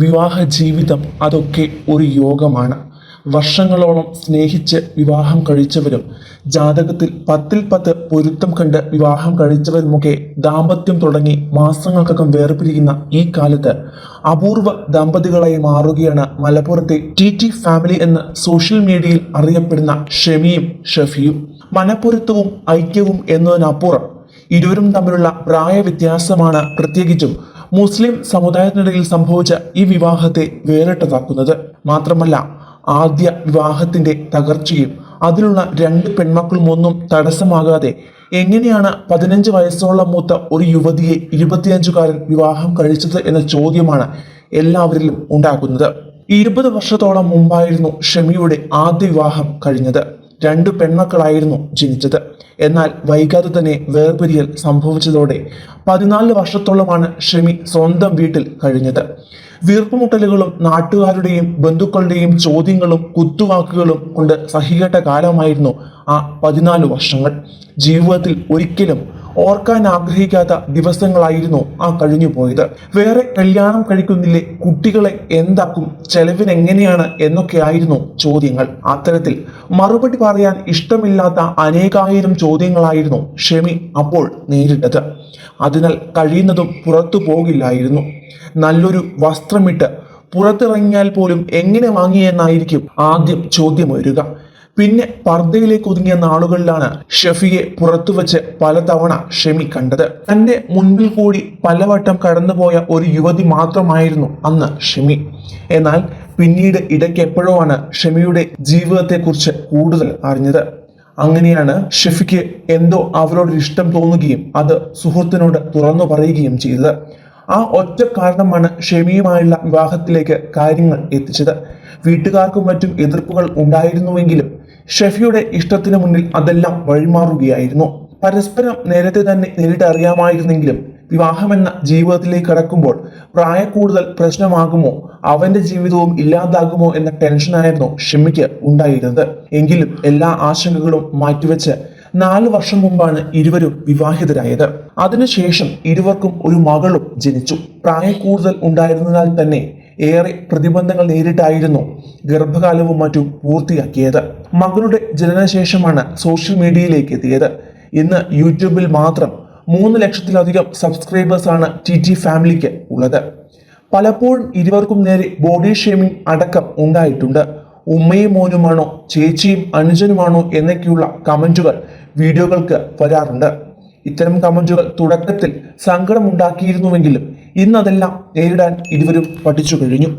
വിവാഹ ജീവിതം അതൊക്കെ ഒരു യോഗമാണ്. വർഷങ്ങളോളം സ്നേഹിച്ച് വിവാഹം കഴിച്ചവരും ജാതകത്തിൽ 10-10 പൊരുത്തം കണ്ട് വിവാഹം കഴിച്ചവരുമൊക്കെ ദാമ്പത്യം തുടങ്ങി മാസങ്ങൾക്കകം വേർപിരിയുന്ന ഈ കാലത്ത് അപൂർവ ദമ്പതികളായി മാറുകയാണ് മലപ്പുറത്തെ ടി ഫാമിലി എന്ന സോഷ്യൽ മീഡിയയിൽ അറിയപ്പെടുന്ന ഷെമിയും ഷെഫിയും. മനപ്പൊരുത്തവും ഐക്യവും എന്നതിനപ്പുറം ഇരുവരും തമ്മിലുള്ള പ്രായവ്യത്യാസമാണ് പ്രത്യേകിച്ചും മുസ്ലിം സമുദായത്തിനിടയിൽ സംഭവിച്ച ഈ വിവാഹത്തെ വേറിട്ടതാക്കുന്നത്. മാത്രമല്ല, ആദ്യ വിവാഹത്തിന്റെ തകർച്ചയും അതിലുള്ള 2 പെൺമക്കളും ഒന്നും തടസ്സമാകാതെ എങ്ങനെയാണ് 15 വയസ്സോളം മൂത്ത ഒരു യുവതിയെ 25കാരൻ വിവാഹം കഴിച്ചത് എന്ന ചോദ്യമാണ് എല്ലാവരിലും ഉണ്ടാക്കുന്നത്. 20 വർഷത്തോളം മുമ്പായിരുന്നു ഷെമിയുടെ ആദ്യ വിവാഹം കഴിഞ്ഞത്. 2 പെൺമക്കളായിരുന്നു ജനിച്ചത്. എന്നാൽ വൈകാതെ തന്നെ വേർപിരിയൽ സംഭവിച്ചതോടെ 14 വർഷത്തോളമാണ് ഷെമി സ്വന്തം വീട്ടിൽ കഴിഞ്ഞത്. വീർപ്പുമുട്ടലുകളും നാട്ടുകാരുടെയും ബന്ധുക്കളുടെയും ചോദ്യങ്ങളും കുത്തുവാക്കുകളും കൊണ്ട് സഹികെട്ട കാലമായിരുന്നു ആ 14 വർഷങ്ങൾ. ജീവിതത്തിൽ ഒരിക്കലും ഓർക്കാൻ ആഗ്രഹിക്കാത്ത ദിവസങ്ങളായിരുന്നു ആ കഴിഞ്ഞു പോയത്. വേറെ കല്യാണം കഴിക്കുന്നില്ലേ, കുട്ടികളെ എന്താക്കും, ചെലവിനെങ്ങനെയാണ് എന്നൊക്കെയായിരുന്നു ചോദ്യങ്ങൾ. അത്തരത്തിൽ മറുപടി പറയാൻ ഇഷ്ടമില്ലാത്ത അനേകായിരം ചോദ്യങ്ങളായിരുന്നു ഷെമി അപ്പോൾ നേരിട്ടത്. അതിനാൽ കഴിയുന്നതും പുറത്തു പോകില്ലായിരുന്നു. നല്ലൊരു വസ്ത്രമിട്ട് പുറത്തിറങ്ങിയാൽ പോലും എങ്ങനെ വാങ്ങിയെന്നായിരിക്കും ആദ്യം ചോദ്യം വരിക. പിന്നെ പർദ്ദയിലേക്ക് ഒതുങ്ങിയ നാളുകളിലാണ് ഷെഫിയെ പുറത്തുവച്ച് പലതവണ ഷെമി കണ്ടത്. തന്റെ മുൻപിൽ കൂടി പലവട്ടം കടന്നുപോയ ഒരു യുവതി മാത്രമായിരുന്നു അന്ന് ഷെമി. എന്നാൽ പിന്നീട് ഇടയ്ക്ക് എപ്പോഴോ ആണ് ഷെമിയുടെ ജീവിതത്തെക്കുറിച്ച് കൂടുതൽ അറിഞ്ഞത്. അങ്ങനെയാണ് ഷെഫിക്ക് എന്തോ അവരോടൊരു ഇഷ്ടം തോന്നുകയും അത് സുഹൃത്തിനോട് തുറന്നു പറയുകയും ചെയ്തത്. ആ ഒറ്റ കാരണമാണ് ഷെമിയുമായുള്ള വിവാഹത്തിലേക്ക് കാര്യങ്ങൾ എത്തിച്ചത്. വീട്ടുകാർക്കും മറ്റും എതിർപ്പുകൾ ഉണ്ടായിരുന്നുവെങ്കിലും ഷെഫിയുടെ ഇഷ്ടത്തിന് മുന്നിൽ അതെല്ലാം വഴിമാറുകയായിരുന്നു. പരസ്പരം നേരത്തെ തന്നെ നേരിട്ടറിയാമായിരുന്നെങ്കിലും വിവാഹമെന്ന ജീവിതത്തിലേക്ക് കടക്കുമ്പോൾ പ്രായക്കൂടുതൽ പ്രശ്നമാകുമോ, അവന്റെ ജീവിതവും ഇല്ലാതാകുമോ എന്ന ടെൻഷനായിരുന്നു ഷെമിക്ക് ഉണ്ടായിരുന്നത്. എങ്കിലും എല്ലാ ആശങ്കകളും മാറ്റിവെച്ച് 4 വർഷം മുമ്പാണ് ഇരുവരും വിവാഹിതരായത്. അതിനുശേഷം ഇരുവർക്കും ഒരു മകളും ജനിച്ചു. പ്രായക്കൂടുതൽ ഉണ്ടായിരുന്നതിനാൽ തന്നെ ഏറെ പ്രതിബന്ധങ്ങൾ നേരിട്ടായിരുന്നു ഗർഭകാലവും മറ്റും പൂർത്തിയാക്കിയത്. മകളുടെ ജനനശേഷമാണ് സോഷ്യൽ മീഡിയയിലേക്ക് എത്തിയത്. ഇന്ന് യൂട്യൂബിൽ മാത്രം 3 ലക്ഷത്തിലധികം സബ്സ്ക്രൈബേഴ്സാണ് ടി ഫാമിലിക്ക് ഉള്ളത്. പലപ്പോഴും ഇരുവർക്കും നേരെ ബോഡി ഷേമിംഗ് അടക്കം ഉണ്ടായിട്ടുണ്ട്. ഉമ്മയും മോനുമാണോ, ചേച്ചിയും അനുജനുമാണോ എന്നൊക്കെയുള്ള കമന്റുകൾ വീഡിയോകൾക്ക് വരാറുണ്ട്. ഇത്തരം കമന്റുകൾ തുടക്കത്തിൽ സങ്കടമുണ്ടാക്കിയിരുന്നുവെങ്കിലും ഇന്നതെല്ലാം നേരിടാൻ ഇരുവരും പഠിച്ചു കഴിഞ്ഞു.